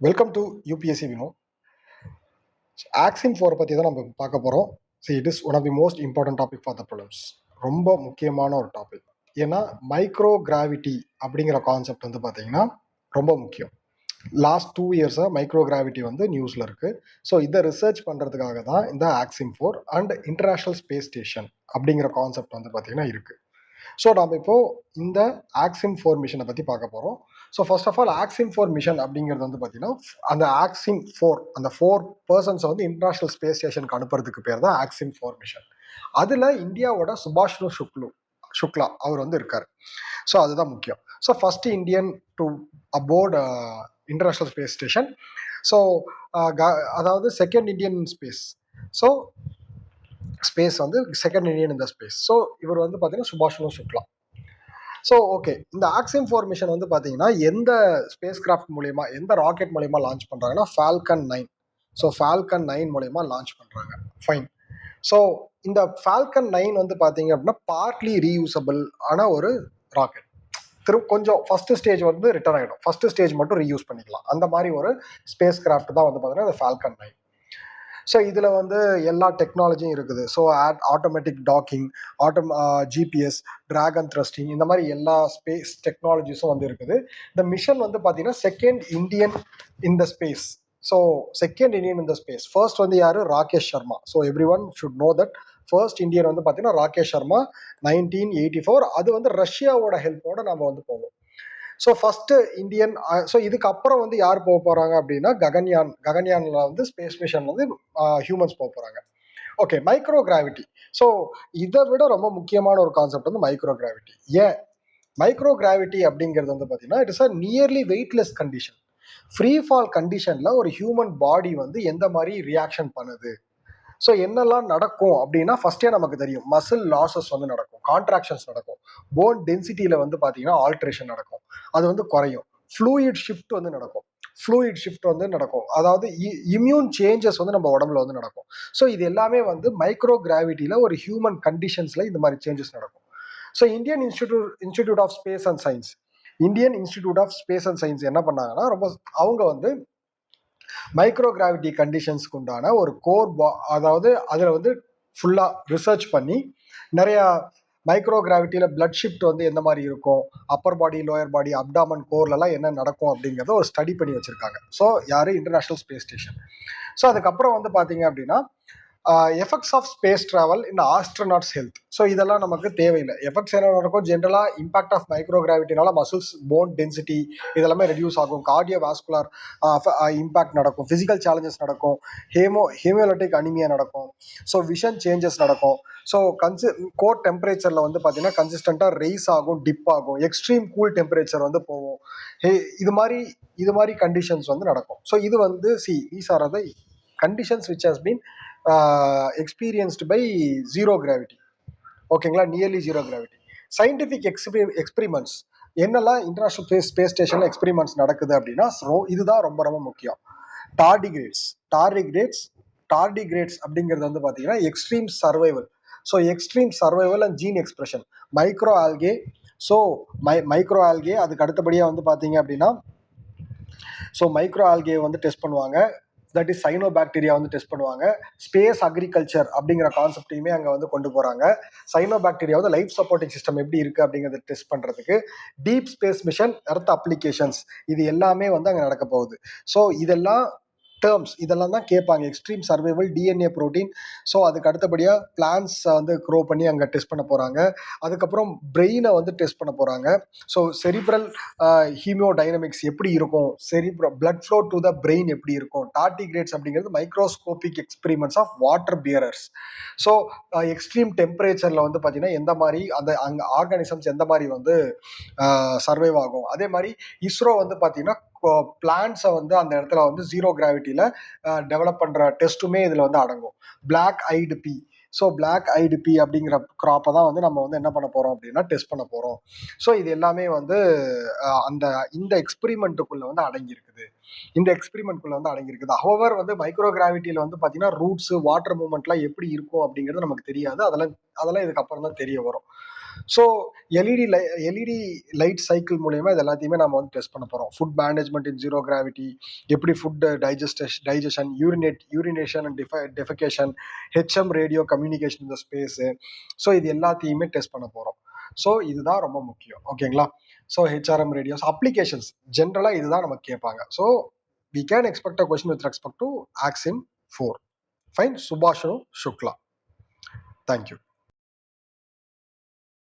Welcome to UPSC Vino. Axiom 4 பற்றி தான் நம்ம பார்க்க போகிறோம். It is one of the most important topic for the problems. ரொம்ப முக்கியமான ஒரு டாபிக். ஏன்னா மைக்ரோ கிராவிட்டி அப்படிங்கிற கான்செப்ட் வந்து பார்த்தீங்கன்னா ரொம்ப முக்கியம். லாஸ்ட் 2 இயர்ஸாக மைக்ரோ கிராவிட்டி வந்து நியூஸில் இருக்குது. ஸோ இதை ரிசர்ச் பண்ணுறதுக்காக தான் இந்த ஆக்சிம் 4 அண்ட் இன்டர்நேஷ்னல் ஸ்பேஸ் ஸ்டேஷன் அப்படிங்கிற கான்செப்ட் வந்து பார்த்தீங்கன்னா இருக்குது. ஸோ நம்ம இப்போது இந்த ஆக்சிம் 4 மிஷனை பற்றி பார்க்க போகிறோம். So first of all Axiom 4 mission அப்படிங்கிறது வந்து பார்த்தீங்கன்னா அந்த ஆக்சிம் 4 அந்த 4 பர்சன்ஸை வந்து இன்டர்நேஷ்னல் ஸ்பேஸ் ஸ்டேஷனுக்கு அனுப்புறதுக்கு பேர் தான் ஆக்சிம் 4 மிஷன். அதில் இந்தியாவோட சுபாஷ்னு சுக்லா அவர் வந்து இருக்கார். ஸோ அதுதான் முக்கியம். So first Indian to aboard international space station. So அதாவது second Indian space. So space வந்து செகண்ட் இந்தியன் இந்த ஸ்பேஸ். ஸோ இவர் வந்து பார்த்தீங்கன்னா சுபாஷ்னு சுக்லா. ஸோ ஓகே, இந்த ஆக்சிம் 4 மிஷன் வந்து பார்த்தீங்கன்னா எந்த ஸ்பேஸ் கிராஃப்ட் மூலயமா, எந்த ராக்கெட் மூலயமா லான்ச் பண்ணுறாங்கன்னா ஃபால்கன் 9. ஸோ ஃபால்கன் 9 மூலயமா லான்ச் பண்ணுறாங்க. ஃபைன். ஸோ இந்த ஃபால்கன் 9 வந்து பார்த்தீங்க அப்படின்னா பார்ட்லி ரீயூசபிள் ஆன ஒரு ராக்கெட். கொஞ்சம் ஃபர்ஸ்ட் ஸ்டேஜ் வந்து ரிட்டர்ன் ஆகிடும், ஃபர்ஸ்ட் ஸ்டேஜ் மட்டும் ரீயூஸ் பண்ணிக்கலாம். அந்த மாதிரி ஒரு ஸ்பேஸ் கிராஃப்ட் தான் வந்து பார்த்தீங்கன்னா இந்த ஃபால்கன் 9. ஸோ இதில் வந்து எல்லா டெக்னாலஜியும் இருக்குது. So automatic docking, GPS, dragon thrusting, இந்த மாதிரி எல்லா ஸ்பேஸ் டெக்னாலஜிஸும் வந்து இருக்குது. இந்த மிஷன் வந்து பார்த்தீங்கன்னா second Indian in the space. So second Indian in the space. First வந்து யார்? Rakesh Sharma. So every one should know that first Indian வந்து பார்த்தீங்கன்னா ராகேஷ் சர்மா 1984. அது வந்து ரஷ்யாவோட ஹெல்ப்போட நம்ம வந்து போவோம். So first Indian. ஸோ இதுக்கப்புறம் வந்து யார் போக போகிறாங்க அப்படின்னா ககன்யானில் வந்து ஸ்பேஸ் மிஷன் வந்து ஹியூமன்ஸ் போக போகிறாங்க. Okay, micro gravity. ஸோ இதை விட ரொம்ப முக்கியமான ஒரு கான்செப்ட் வந்து மைக்ரோ கிராவிட்டி. ஏன் மைக்ரோ கிராவிட்டி அப்படிங்கிறது வந்து பார்த்தீங்கன்னா it is a nearly weightless condition. Free fall கண்டிஷனில் ஒரு ஹியூமன் பாடி வந்து எந்த மாதிரி ரியாக்ஷன் பண்ணுது, ஸோ என்னெல்லாம் நடக்கும் அப்படின்னா ஃபர்ஸ்டே நமக்கு தெரியும். மசில் லாசஸ் வந்து நடக்கும், கான்ட்ராக்ஷன்ஸ் நடக்கும், போன் டென்சிட்டியில் வந்து பார்த்தீங்கன்னா ஆல்ட்ரேஷன் நடக்கும், அது வந்து குறையும். ஃப்ளூயிட் ஷிஃப்ட் வந்து நடக்கும். அதாவது இம்யூன் சேஞ்சஸ் வந்து நம்ம உடம்புல வந்து நடக்கும். ஸோ இது எல்லாமே வந்து மைக்ரோ கிராவிட்டியில் ஒரு ஹியூமன் கண்டிஷன்ஸில் இந்த மாதிரி சேஞ்சஸ் நடக்கும். So Indian Institute of Space and Science என்ன பண்ணாங்கன்னா அவங்க வந்து மைக்ரோ கிராவிட்டி கண்டிஷன்ஸ்க்கு உண்டான ஒரு அதாவது அதில் வந்து ஃபுல்லாக ரிசர்ச் பண்ணி நிறையா மைக்ரோ கிராவிட்டியில் பிளட் ஷிஃப்ட் வந்து எந்த மாதிரி இருக்கும், அப்பர் பாடி, லோயர் பாடி, அப்டாமன், கோர்லலாம் என்ன நடக்கும் அப்படிங்கிறத ஒரு ஸ்டடி பண்ணி வச்சுருக்காங்க. ஸோ யார்? International space station. ஸோ அதுக்கப்புறம் வந்து பார்த்தீங்க அப்படின்னா effects of space travel in astronauts health. So இதெல்லாம் நமக்கு தேவையில்லை. எஃபெக்ட்ஸ் என்ன நடக்கும்? ஜென்ரலாக இம்பாக்ட் ஆஃப் மைக்ரோ கிராவிட்டினால மசில்ஸ், போன் டென்சிட்டி இதெல்லாமே ரெடியூஸ் ஆகும், கார்டியோ வாஸ்குலர் இம்பாக்ட் நடக்கும், ஃபிசிக்கல் சேலஞ்சஸ் நடக்கும், ஹீமோலிட்டிக் அனிமியா நடக்கும், ஸோ விஷன் சேஞ்சஸ் நடக்கும். ஸோ கோர் டெம்பரேச்சரில் வந்து பார்த்தீங்கன்னா கன்சிஸ்டண்ட்டாக ரைஸ் ஆகும், டிப் ஆகும், எக்ஸ்ட்ரீம் கூல் டெம்பரேச்சர் வந்து போகும். இது மாதிரி கண்டிஷன்ஸ் வந்து நடக்கும். ஸோ இது வந்து these are the conditions which has been experienced by zero gravity. ஓகேங்களா, nearly zero gravity. Scientific experiments என்னெல்லாம் இன்டர்நேஷ்னல் ஸ்பேஸ் ஸ்டேஷனில் எக்ஸ்பெரிமெண்ட்ஸ் நடக்குது அப்படின்னா இதுதான் ரொம்ப ரொம்ப முக்கியம். டார்டிகிரேட்ஸ் அப்படிங்கிறது வந்து பார்த்தீங்கன்னா extreme survival. So extreme survival and gene expression. Micro algae. So micro algae அதுக்கு அடுத்தபடியாக வந்து பார்த்தீங்க அப்படின்னா மைக்ரோ ஆல்கே வந்து டெஸ்ட் பண்ணுவாங்க. தட் இஸ் சைனோபாக்டீரியா வந்து டெஸ்ட் பண்ணுவாங்க. ஸ்பேஸ் அக்ரிகல்ச்சர் அப்படிங்கிற கான்செப்டையுமே அங்கே வந்து கொண்டு போகிறாங்க. சைனோபாக்டீரியா வந்து லைஃப் சப்போர்ட்டிங் சிஸ்டம் எப்படி இருக்குது அப்படிங்கிறத டெஸ்ட் பண்ணுறதுக்கு. Deep space mission, earth applications, இது எல்லாமே வந்து அங்கே நடக்க போகுது. ஸோ இதெல்லாம் தான் கேட்பாங்க. Extreme survival, DNA protein. So அதுக்கு அடுத்தபடியாக பிளான்ஸ் வந்து க்ரோ பண்ணி அங்கே டெஸ்ட் பண்ண போகிறாங்க. அதுக்கப்புறம் பிரெயினை வந்து டெஸ்ட் பண்ண போகிறாங்க. ஸோ செரிப்ரல் ஹீமோடைனமிக்ஸ் எப்படி இருக்கும், blood flow to the brain எப்படி இருக்கும். டார்டிகிரேட்ஸ் அப்படிங்கிறது microscopic experiments of water bearers. So extreme டெம்பரேச்சரில் வந்து பார்த்தீங்கன்னா எந்த மாதிரி அங்கே ஆர்கானிசம்ஸ் எந்த மாதிரி வந்து சர்வைவ் ஆகும். அதே மாதிரி இஸ்ரோ வந்து பார்த்தீங்கன்னா பிளான்ஸை வந்து அந்த இடத்துல வந்து ஜீரோ கிராவிட்டியில் டெவலப் பண்ணுற டெஸ்ட்டுமே இதில் வந்து அடங்கும். பிளாக் ஐடு பீ. ஸோ பிளாக் ஐடு பீ அப்படிங்கிற கிராப்பை தான் வந்து நம்ம வந்து என்ன பண்ண போகிறோம் அப்படின்னா டெஸ்ட் பண்ண போகிறோம். ஸோ இது எல்லாமே வந்து இந்த எக்ஸ்பெரிமெண்ட்டுக்குள்ளே வந்து அடங்கியிருக்குது. ஹவவர் வந்து மைக்ரோ கிராவிட்டியில் வந்து பார்த்தீங்கன்னா ரூட்ஸு, வாட்டர் மூவ்மெண்ட்லாம் எப்படி இருக்கும் அப்படிங்கிறது நமக்கு தெரியாது. அதெல்லாம் இதுக்கப்புறம் தான் தெரிய வரும். ஸோ எல்இடி லைட் சைக்கிள் மூலயமா இது எல்லாத்தையுமே நம்ம வந்து டெஸ்ட் பண்ண போகிறோம். Food management in zero gravity, எப்படி food digestion, urination and defecation, HM radio communication இந்த ஸ்பேஸு. ஸோ இது எல்லாத்தையுமே டெஸ்ட் பண்ண போகிறோம். ஸோ இதுதான் ரொம்ப முக்கியம். ஓகேங்களா? ஸோ ஹெச்ஆர்எம் ரேடியோஸ் அப்ளிகேஷன்ஸ் ஜென்ரலாக இதுதான் நமக்கு கேட்பாங்க. So we can expect a question with respect to Axim 4. Fine. Subhashanu Shukla. Thank you.